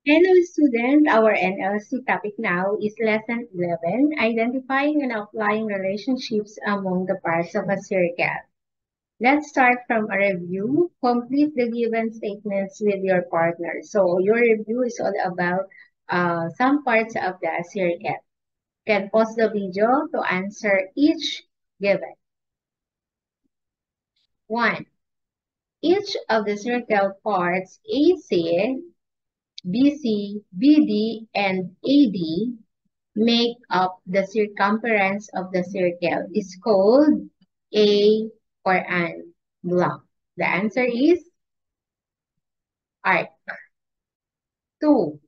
Hello student, our NLC topic now is lesson 11, identifying and applying relationships among the parts of a circle. Let's start from a review. Complete the given statements with your partner. So your review is all about some parts of the circle. You can pause the video to answer each given. 1. Each of the circle parts AC, BC, BD, and AD make up the circumference of the circle is called a or an block. The answer is arc. 2.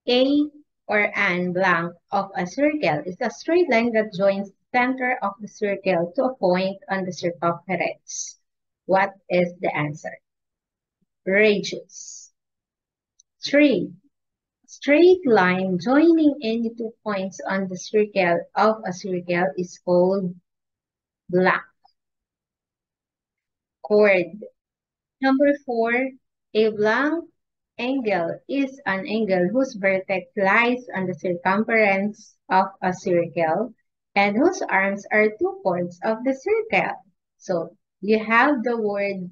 A or an blank of a circle is a straight line that joins the center of the circle to a point on the circumference. What is the answer? Radius. 3. Straight line joining any 2 points on the circle of a circle is called blank. Chord. Number 4, a blank angle is an angle whose vertex lies on the circumference of a circle and whose arms are 2 chords of the circle. So you have the word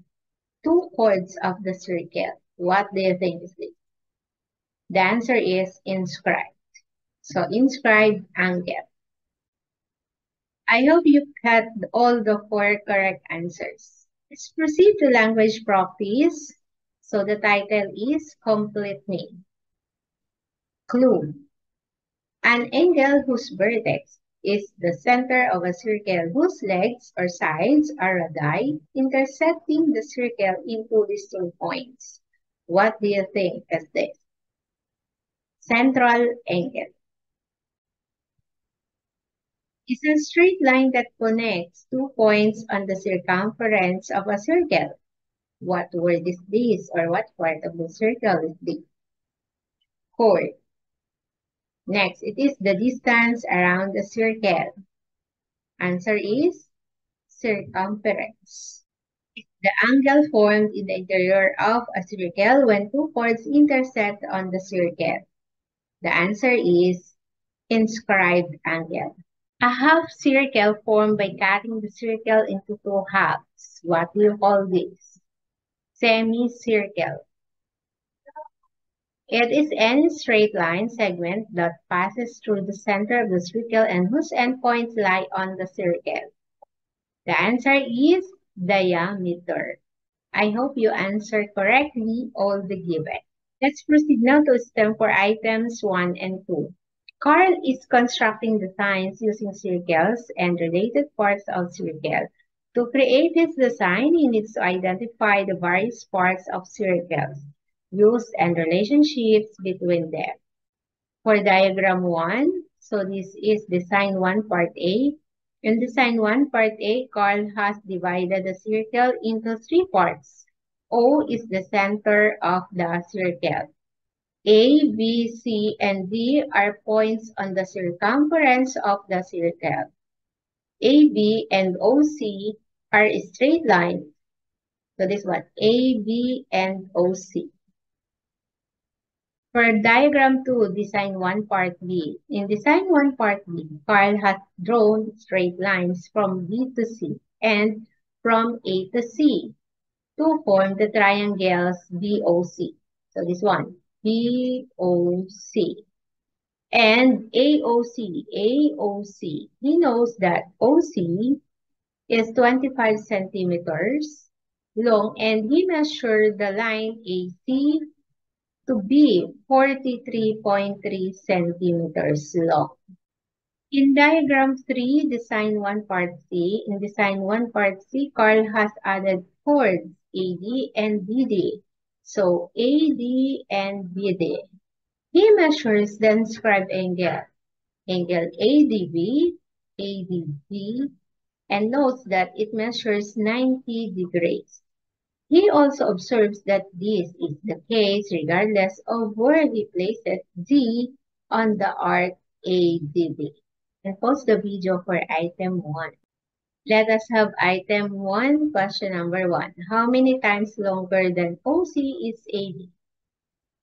2 chords of the circle. What do you think is this? The answer is inscribed. So inscribed angle. I hope you got all the 4 correct answers. Let's proceed to language practice. So the title is Complete Name. Clue. An angle whose vertex is the center of a circle whose legs or sides are radii intersecting the circle in 2 distinct points. What do you think is this? Central angle. Is a straight line that connects 2 points on the circumference of a circle. What word is this or what part of the circle is this? Chord. Next, it is the distance around the circle. Answer is circumference. The angle formed in the interior of a circle when 2 chords intersect on the circle. The answer is inscribed angle. A half circle formed by cutting the circle into 2 halves. What do you call this? Semicircle. It is any straight line segment that passes through the center of the circle and whose endpoints lie on the circle. The answer is diameter. I hope you answered correctly all the given. Let's proceed now to STEM for items 1 and 2. Carl is constructing the signs using circles and related parts of circle. To create his design, he needs to identify the various parts of circles, use and relationships between them. For diagram 1, so this is design 1 part A. In design 1 part A, Carl has divided the circle into 3 parts. O is the center of the circle. A, B, C, and D are points on the circumference of the circle. A, B, and OC are straight lines. So this one, A, B, and OC. For diagram 2, design 1 part B. In design 1 part B, Carl has drawn straight lines from B to C and from A to C to form the triangles BOC. So this one, BOC. And AOC, AOC. He knows that OC is 25 centimeters long and he measured the line AC to be 43.3 centimeters long. In diagram 3, design 1 part C, in design 1 part C, Carl has added chords AD and BD. So AD and BD. He measures the inscribed angle, angle ADB, ADB, and notes that it measures 90 degrees. He also observes that this is the case regardless of where he places D on the arc ADB. And pause the video for item 1. Let us have item 1, question number 1. How many times longer than OC is AD?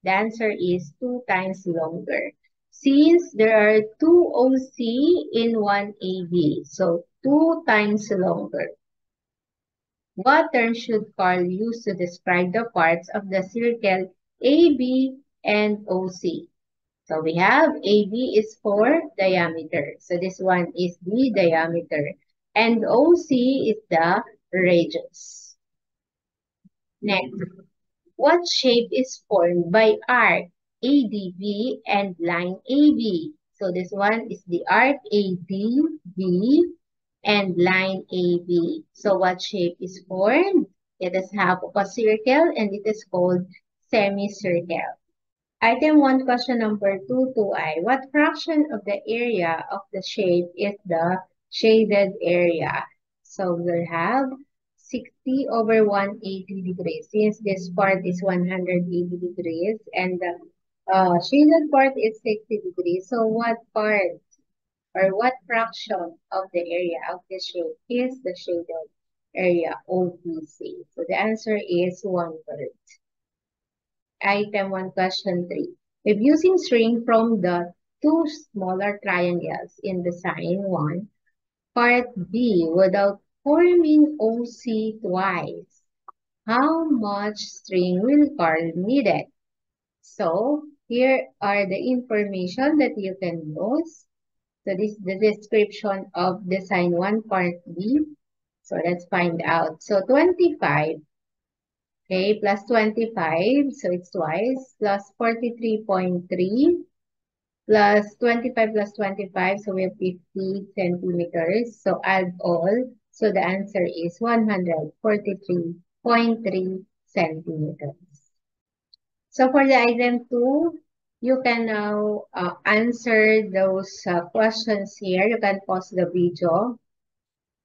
The answer is 2 times longer. Since there are two OC in one AB, so 2 times longer. What term should Carl use to describe the parts of the circle AB and OC? So we have AB is for diameter. So this one is the diameter. And OC is the radius. Next, what shape is formed by arc ADB and line AB? So this one is the arc ADB and line AB. So what shape is formed? It is half of a circle and it is called semicircle. Item 1, question number 2 to I. What fraction of the area of the shape is the shaded area? So we'll have 60 over 180 degrees. Since this part is 180 degrees and the shaded part is 60 degrees. So what part or what fraction of the area of the shape is the shaded area OBC? So the answer is 1/3. Item 1, question 3. If using string from the two smaller triangles in the sign 1, part B without forming OC twice, how much string will Carl needed? So, here are the information that you can use. So, this is the description of the sign 1, part B. So, let's find out. So, 25. Okay, plus 25, so it's twice, plus 43.3, plus 25 plus 25, so we have 50 centimeters. So add all, so the answer is 143.3 centimeters. So for the item 2, you can now answer those questions here. You can pause the video.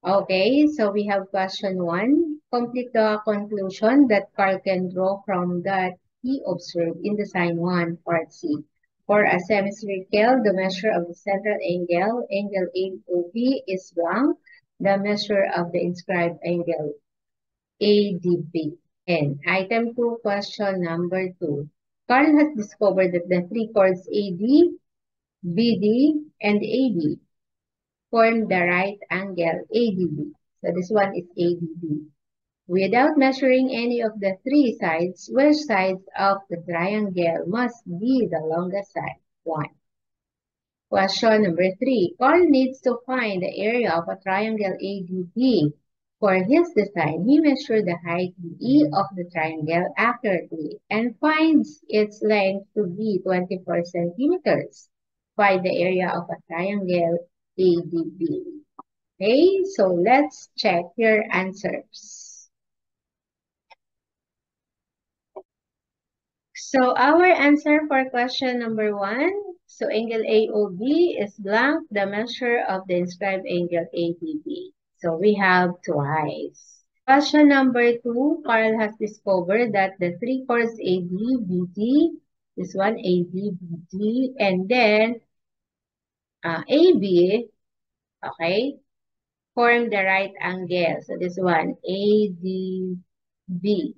Okay, so we have question 1. Complete the conclusion that Carl can draw from that he observed in the sign 1, part C. For a semicircle, the measure of the central angle, angle AOB, is blank. The measure of the inscribed angle ADB. And item 2, question number 2. Carl has discovered that the three chords AD, BD, and AB form the right angle ADB. So this one is ADB. Without measuring any of the three sides, which sides of the triangle must be the longest side? 1. Question number 3. Carl needs to find the area of a triangle ADB. For his design, he measured the height BE of the triangle accurately and finds its length to be 24 centimeters. Find the area of a triangle ADB. Okay, so let's check your answers. So our answer for question number 1, so angle AOB is blank, the measure of the inscribed angle ADB. So we have twice. Question number 2, Carl has discovered that the three chords AD, BD, this one AD, BD, and then AB, okay, form the right angle. So this one, ADB.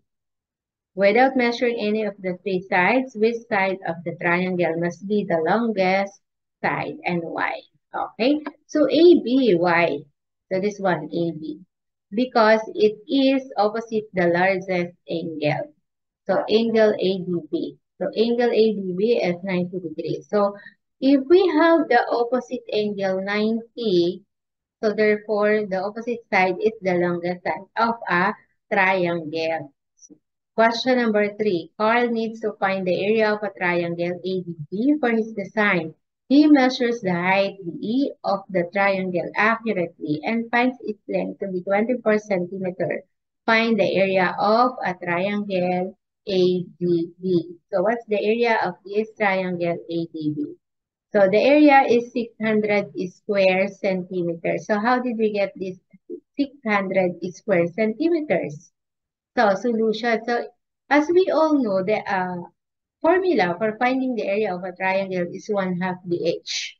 Without measuring any of the three sides, which side of the triangle must be the longest side and why? Okay, so AB, why? So this one, AB. Because it is opposite the largest angle. So angle ADB. So angle ADB is 90 degrees. So if we have the opposite angle 90, so therefore the opposite side is the longest side of a triangle. Question number 3. Carl needs to find the area of a triangle ADB for his design. He measures the height BE of the triangle accurately and finds its length to be 24 centimeters. Find the area of a triangle ADB. So what's the area of this triangle ADB? So the area is 600 square centimeters. So how did we get this 600 square centimeters? So, solution. So, as we all know, the formula for finding the area of a triangle is 1/2 BH.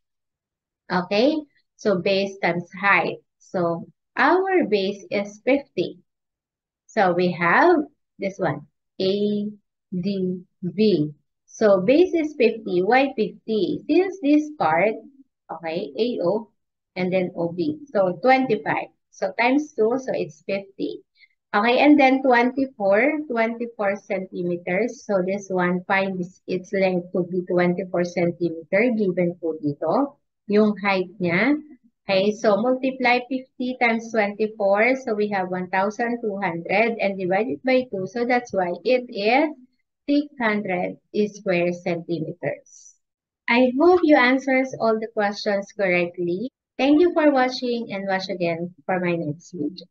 Okay? So, base times height. So, our base is 50. So, we have this one, A, D, B. So base is 50. Why 50? Since this part, okay, AO and then OB. So 25. So times 2, so it's 50. Okay, and then 24 centimeters. So this one, find its length to be 24 centimeter given po dito. Yung height niya. Okay, so multiply 50 times 24. So we have 1,200 and divide it by 2. So that's why it is 600 square centimeters. I hope you answers all the questions correctly. Thank you for watching and watch again for my next video.